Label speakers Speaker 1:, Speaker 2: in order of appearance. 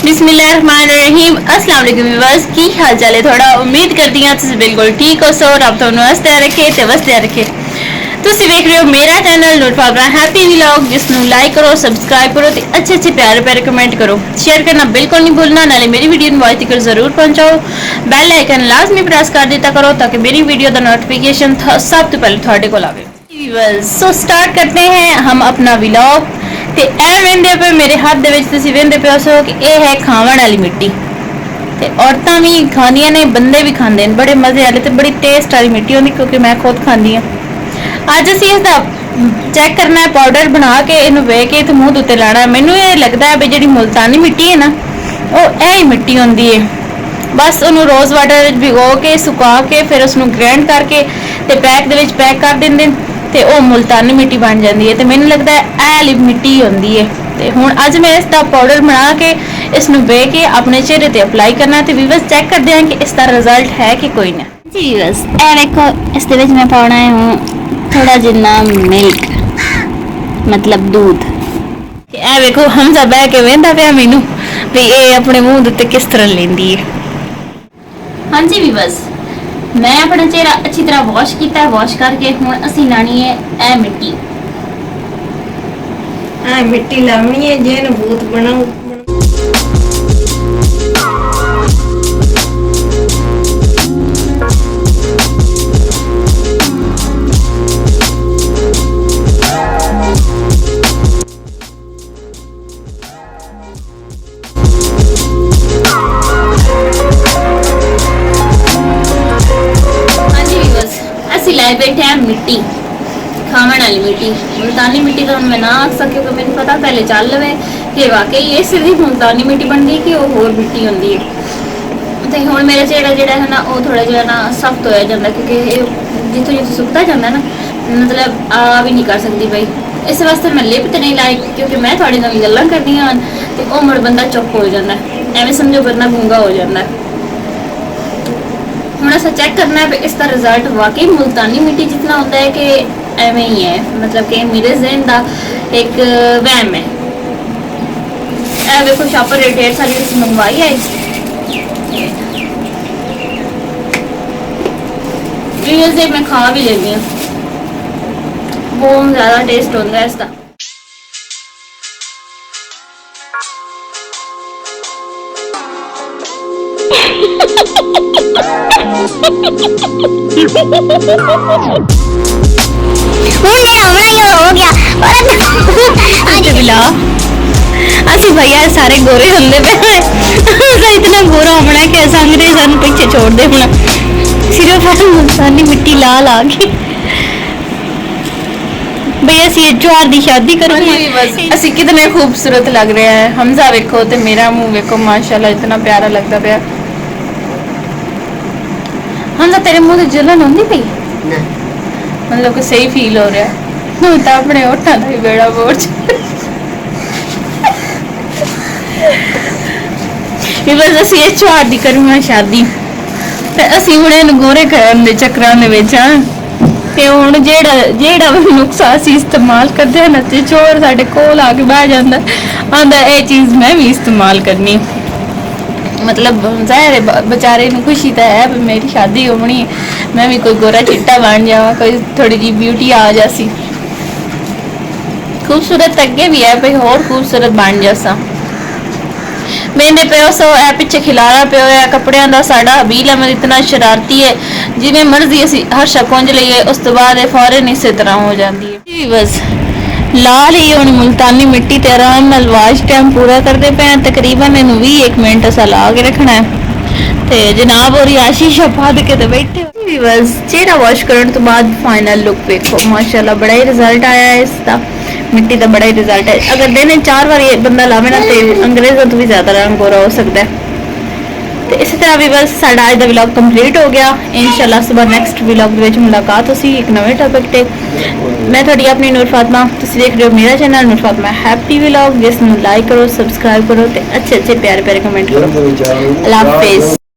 Speaker 1: बिस्मिल्लाहिर्रहमानिर्रहीम अस्सलाम वालेकुम व्यूअर्स की हाल चाल है थोड़ा उम्मीद करती हूं तुम बिल्कुल ठीक हो सो रब ਤੁਹਾਨੂੰ ਹੱਸਦੇ ਰੱਖੇ ਤੇ ਵਸਦੇ ਰੱਖੇ। ਤੁਸੀਂ ਵੇਖ ਰਹੇ ਹੋ ਮੇਰਾ ਚੈਨਲ ਨੂਰ ਫਾਬਰਾ हैप्पी व्लॉग जिस ਨੂੰ ਲਾਈਕ ਕਰੋ ਸਬਸਕ੍ਰਾइब करो ਤੇ अच्छे अच्छे प्यारे प्यारे कमेंट करो शेयर करना बिल्कुल नहीं भूलना नाले मेरी वीडियो ਨੂੰ वाइट तक जरूर पहुंचाओ बेल आइकन लाजमी प्रेस कर दिया करो ताकि मेरी वीडियो का नोटिफिकेशन सब तो पहले ਤੁਹਾਡੇ ਕੋਲ ਆਵੇ। सो स्टार्ट करते हैं हम अपना व्लॉग ਤੇ ਇਹ ਵੇਂਦੇ ਪਏ ਮੇਰੇ ਹੱਥ ਦੇ ਵਿੱਚ ਤੁਸੀਂ ਵੇਂਦੇ ਪਏ ਹੋ ਕਿ ਇਹ ਹੈ ਖਾਵਣ ਵਾਲੀ ਮਿੱਟੀ ਤੇ ਔਰਤਾਂ ਵੀ ਖਾਂਦੀਆਂ ਨੇ ਬੰਦੇ ਵੀ ਖਾਂਦੇ ਨੇ ਬੜੇ ਮਜ਼ੇ ਵਾਲੀ ਤੇ ਬੜੀ ਟੇਸਟ ਵਾਲੀ ਮਿੱਟੀ ਹੁੰਦੀ ਕਿਉਂਕਿ ਮੈਂ ਖੁਦ ਖਾਂਦੀ ਆ। ਅੱਜ ਅਸੀਂ ਇਸ ਦਾ ਚੈੱਕ ਕਰਨਾ ਹੈ ਪਾਊਡਰ ਬਣਾ ਕੇ ਇਹਨੂੰ ਵੇਖ ਕੇ ਤੇ ਮੂੰਹ ਦੇ ਉੱਤੇ ਲਾਣਾ। ਮੈਨੂੰ ਇਹ ਲੱਗਦਾ ਹੈ ਵੀ ਜਿਹੜੀ ਮੁਲਤਾਨੀ ਮਿੱਟੀ ਹੈ ਨਾ ਉਹ ਇਹ ਹੀ ਮਿੱਟੀ ਹੁੰਦੀ ਹੈ। ਬਸ ਉਹਨੂੰ ਰੋਜ਼ ਵਾਟਰ ਵਿੱਚ ਭਿਗੋ ਕੇ ਸੁਕਾ ਕੇ ਫਿਰ ਉਸ ਨੂੰ ਗ੍ਰਾਈਂਡ ਕਰਕੇ ਤੇ ਪੈਕ ਦੇ ਵਿੱਚ ਪੈਕ ਕਰ ਦਿੰਦੇ ਨੇ ਤੇ ਉਹ ਮੁਲਤਾਨੀ ਮਿੱਟੀ ਬਣ ਜਾਂਦੀ ਹੈ ਤੇ ਮੈਨੂੰ ਲੱਗਦਾ ਹੈ ਇਹ ਵਾਲੀ ਮਿੱਟੀ ਹੁੰਦੀ ਹੈ। ਤੇ ਹੁਣ ਅੱਜ ਮੈਂ ਇਸ ਦਾ ਪਾਊਡਰ ਬਣਾ ਕੇ ਇਸ ਨੂੰ ਵੇਖ ਕੇ ਆਪਣੇ ਚਿਹਰੇ ਤੇ ਅਪਲਾਈ ਕਰਨਾ ਤੇ ਵੀਵਰਸ ਚੈੱਕ ਕਰਦੇ ਹਾਂ ਕਿ ਇਸ ਦਾ ਰਿਜ਼ਲਟ ਹੈ ਕਿ ਕੋਈ ਨਾ। ਜੀ ਵੀਵਰਸ ਇਹ ਵੇਖੋ ਇਸ ਦੇ ਵਿੱਚ ਮੈਂ ਪਾਉਣਾ ਹੈ ਥੋੜਾ ਜਿੰਨਾ ਮਿਲਕ मतलब दूध। ਇਹ ਵੇਖੋ ਹਮਜ਼ਾ ਬਹਿ ਕੇ ਵੇਂਦਾ ਪਿਆ ਮੈਨੂੰ ਵੀ ਇਹ ਆਪਣੇ ਮੂੰਹ ਦੇ ਉੱਤੇ ਕਿਸ ਤਰ੍ਹਾਂ ਲੈਂਦੀ ਹੈ। ਹਾਂਜੀ ਵੀਵਰਸ मैं अपना चेहरा अच्छी तरह वॉश किया वॉश करके हुण असी लानी है ए मिट्टी लानी है जेन भूत बनाओ। लाए बैठे हैं मिट्टी खावन वाली मिट्टी मुल्तानी मिट्टी तो मैं ना आख सके क्योंकि मैंने पता पहले चल रहे कि वाकई ये सीधी मुल्तानी मिट्टी बनती कि वो होर मिट्टी होंगी है। तो हुण मेरा चेहरा जिहड़ा है ना वो थोड़ा जिहा ना सख्त होया जांदा क्योंकि जितों जितों सुकता जांदा ना मतलब आ भी नहीं कर सकती भाई। इस वास्ते मैं लिप तो नहीं लाई क्योंकि मैं थोड़ी नाल गल्लां करदी हां ते ओ मुड़ बंदा चुप हो जांदा एवें समझो बंदा गूंगा हो जांदा। ਹੁਣ असा चेक करना है इसका रिजल्ट वाकई मुल्तानी मिट्टी जितना होता है कि एवं ही है मतलब कि मेरे ज़हन का एक वहम है। देखो शॉपर ढेर सारी मंगवाई है से मैं खा भी लेनी हूँ बहुत ज़्यादा टेस्ट होता है इसका। भैया सारे गोरे होंगे पे इतना गोरा होना है कि अस अंग्रेज़ों को पीछे छोड़ दे होना सिर्फ मुल्तानी मिट्टी ला ला के भैया सी ज्वार दी शादी करेंगे। असी कितने खूबसूरत लग रहे हैं हमजा वेखो ते मेरा मुंह वेखो माशाल्लाह इतना प्यारा लगता पाया। हमजा तेरे मुंह ते जलन होंदी पई मतलब कि सही फील हो रहा है तो अपने होठा का ही बेड़ा बोझ बस असी ये छुआर दी करूंगा शादी ते असी हुणे गोरे करन दे चक्करां दे विच हां ते हुण जेड़ा जेड़ा नुस्खा असी इस्तेमाल करदे हां ते चोर साडे कोल आके बैठ जांदा आंदा ए चीज मैं भी इस्तेमाल करनी मतलब जाहिर है बेचारे नूं खुशी तो है मेरी शादी होनी मैं भी कोई गोरा चिट्टा बन जावा कोई थोड़ी जी ब्यूटी आ जासी खूबसूरत अगे भी है भाई होर खूबसूरत बन जासा। मेरे पे सो ए पिछे खिलारा पे होया कपड़ियां दा साडा हबील है इतना शरारती है जिवें मर्जी असी हर शा पुंज लईए उस तो बाद फौरन इस तरह हो जाती है। बस ला ली हुण मुल्तानी मिट्टी ते आराम नाल वाश टाइम पूरा करते पे तकरीबन इनू 20 मिनट असा ला के रखना है ते जनाब और आशीष पद के ते बैठे बस चेहरा वॉश करने तो बाद फाइनल लुक देखो माशाल्लाह बड़ा ही रिजल्ट आया है इसका मिट्टी का बड़ा ही रिजल्ट है। अगर दिन 4 बार ये बंदा लावे ना तो अंग्रेज़ों तो भी ज़्यादा रंग गोरा हो सकता है। तो इसी तरह भी बस साडा अज दा व्लॉग कंप्लीट हो गया इंशाल्लाह सुबह नेक्स्ट व्लॉग विच मुलाकात होसी एक नवे टॉपिक ते। मैं थोड़ी अपनी नूर फातिमा तुसीं देख रहे हो मेरा चैनल नूर फातिमा हैप्पी व्लॉग जिस नूं लाइक करो सब्सक्राइब करो ते अच्छे अच्छे प्यारे प्यारे कमेंट करो। अल्लाह हाफिज़।